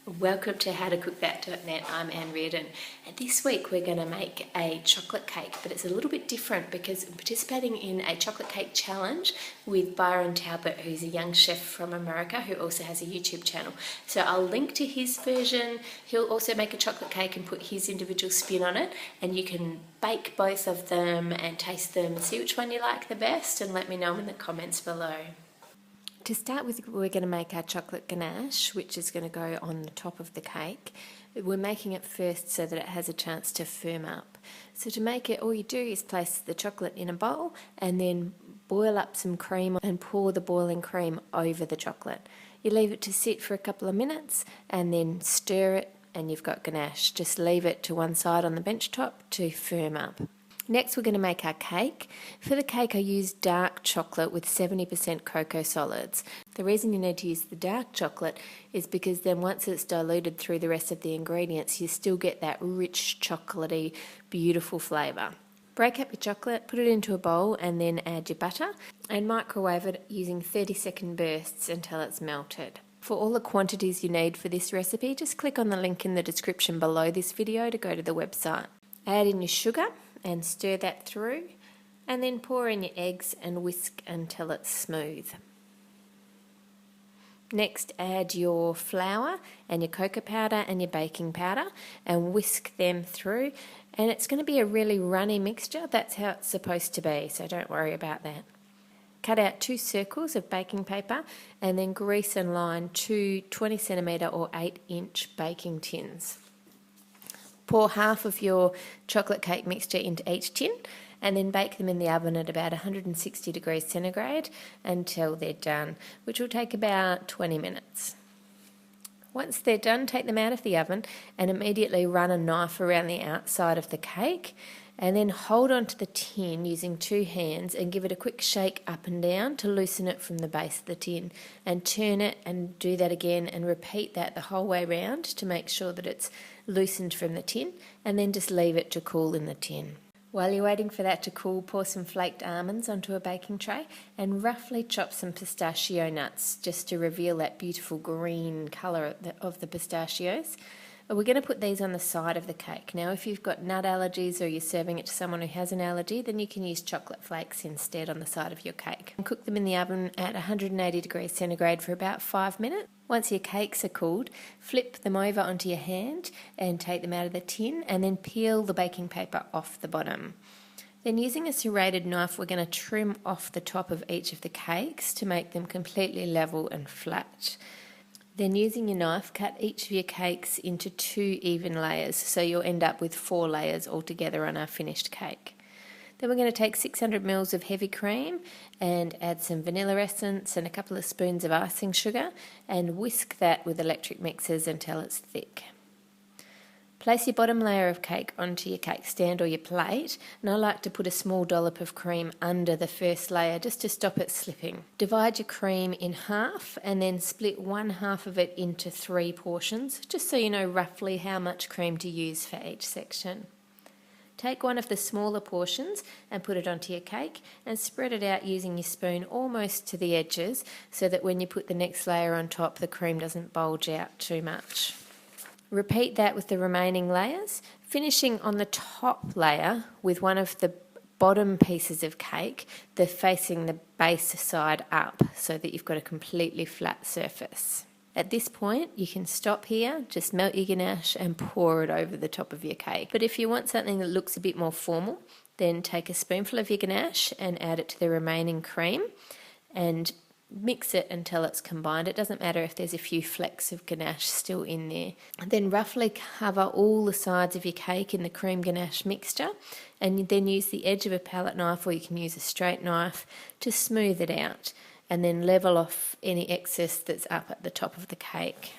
Welcome to howtocookthat.net. I'm Reardon, and this week we're going to make a chocolate cake, but it's a little bit different because I'm participating in a chocolate cake challenge with Byron Talbot, who's a young chef from America who also has a YouTube channel. So I'll link to his version. He'll also make a chocolate cake and put his individual spin on it, and you can bake both of them and taste them and see which one you like the best, and let me know in the comments below. To start with, we're going to make our chocolate ganache, which is going to go on the top of the cake. We're making it first so that it has a chance to firm up. So to make it, all you do is place the chocolate in a bowl and then boil up some cream and pour the boiling cream over the chocolate. You leave it to sit for a couple of minutes and then stir it and you've got ganache. Just leave it to one side on the bench top to firm up. Next, we're going to make our cake. For the cake, I used dark chocolate with 70% cocoa solids. The reason you need to use the dark chocolate is because then once it's diluted through the rest of the ingredients, you still get that rich, chocolatey, beautiful flavour. Break up your chocolate, put it into a bowl, and then add your butter and microwave it using 30-second bursts until it's melted. For all the quantities you need for this recipe, just click on the link in the description below this video to go to the website. Add in your sugar and stir that through, and then pour in your eggs and whisk until it's smooth. Next, add your flour and your cocoa powder and your baking powder and whisk them through, and it's going to be a really runny mixture. That's how it's supposed to be, so don't worry about that. Cut out 2 circles of baking paper and then grease and line 2 20cm or 8-inch baking tins. Pour half of your chocolate cake mixture into each tin and then bake them in the oven at about 160 degrees centigrade until they're done, which will take about 20 minutes. Once they're done, take them out of the oven and immediately run a knife around the outside of the cake and then hold onto the tin using 2 hands and give it a quick shake up and down to loosen it from the base of the tin, and turn it and do that again and repeat that the whole way round to make sure that it's loosened from the tin, and then just leave it to cool in the tin. While you're waiting for that to cool, pour some flaked almonds onto a baking tray and roughly chop some pistachio nuts just to reveal that beautiful green colour of the pistachios. We're going to put these on the side of the cake. Now, if you've got nut allergies or you're serving it to someone who has an allergy, then you can use chocolate flakes instead on the side of your cake. And cook them in the oven at 180 degrees centigrade for about 5 minutes. Once your cakes are cooled, flip them over onto your hand and take them out of the tin, and then peel the baking paper off the bottom. Then, using a serrated knife, we're going to trim off the top of each of the cakes to make them completely level and flat. Then, using your knife, cut each of your cakes into 2 even layers, so you'll end up with 4 layers altogether on our finished cake. Then we're going to take 600 ml of heavy cream and add some vanilla essence and a couple of spoons of icing sugar and whisk that with electric mixers until it's thick. Place your bottom layer of cake onto your cake stand or your plate, and I like to put a small dollop of cream under the first layer just to stop it slipping. Divide your cream in half and then split 1/2 of it into 3 portions, just so you know roughly how much cream to use for each section. Take one of the smaller portions and put it onto your cake and spread it out using your spoon almost to the edges so that when you put the next layer on top, the cream doesn't bulge out too much. Repeat that with the remaining layers, finishing on the top layer with one of the bottom pieces of cake, facing the base side up so that you've got a completely flat surface. At this point, you can stop here, just melt your ganache and pour it over the top of your cake. But if you want something that looks a bit more formal, then take a spoonful of your ganache and add it to the remaining cream and mix it until it's combined. It doesn't matter if there's a few flecks of ganache still in there. Then roughly cover all the sides of your cake in the cream ganache mixture, and then use the edge of a palette knife, or you can use a straight knife, to smooth it out and then level off any excess that's up at the top of the cake.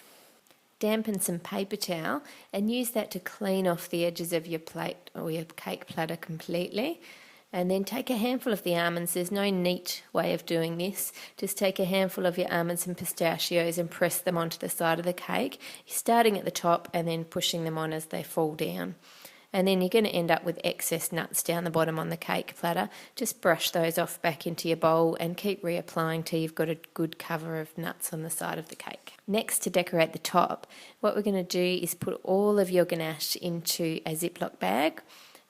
Dampen some paper towel and use that to clean off the edges of your plate or your cake platter completely. And then take a handful of the almonds. There's no neat way of doing this. Just take a handful of your almonds and pistachios and press them onto the side of the cake, starting at the top and then pushing them on as they fall down. And then you're going to end up with excess nuts down the bottom on the cake platter. Just brush those off back into your bowl and keep reapplying till you've got a good cover of nuts on the side of the cake. Next, to decorate the top, what we're going to do is put all of your ganache into a Ziploc bag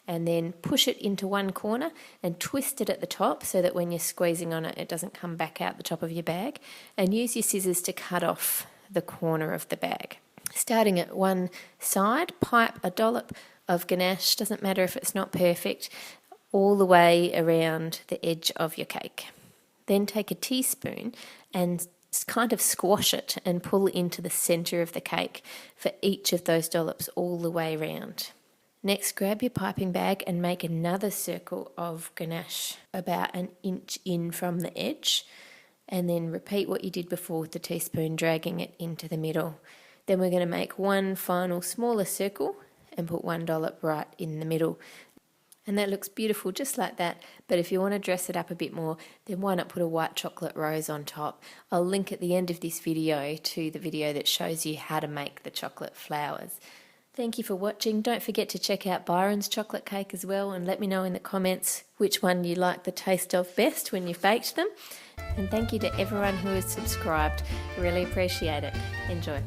and then push it into one corner and twist it at the top so that when you're squeezing on it, it doesn't come back out the top of your bag. And use your scissors to cut off the corner of the bag. Starting at one side, pipe a dollop of ganache, doesn't matter if it's not perfect, all the way around the edge of your cake. Then take a teaspoon and kind of squash it and pull into the centre of the cake for each of those dollops all the way around. Next, grab your piping bag and make another circle of ganache about an inch in from the edge, and then repeat what you did before with the teaspoon, dragging it into the middle. Then we're going to make one final smaller circle and put one dollop right in the middle. And that looks beautiful just like that, but if you want to dress it up a bit more, then why not put a white chocolate rose on top? I'll link at the end of this video to the video that shows you how to make the chocolate flowers. Thank you for watching. Don't forget to check out Byron's chocolate cake as well, and let me know in the comments which one you like the taste of best when you've baked them. And thank you to everyone who has subscribed. Really appreciate it. Enjoy.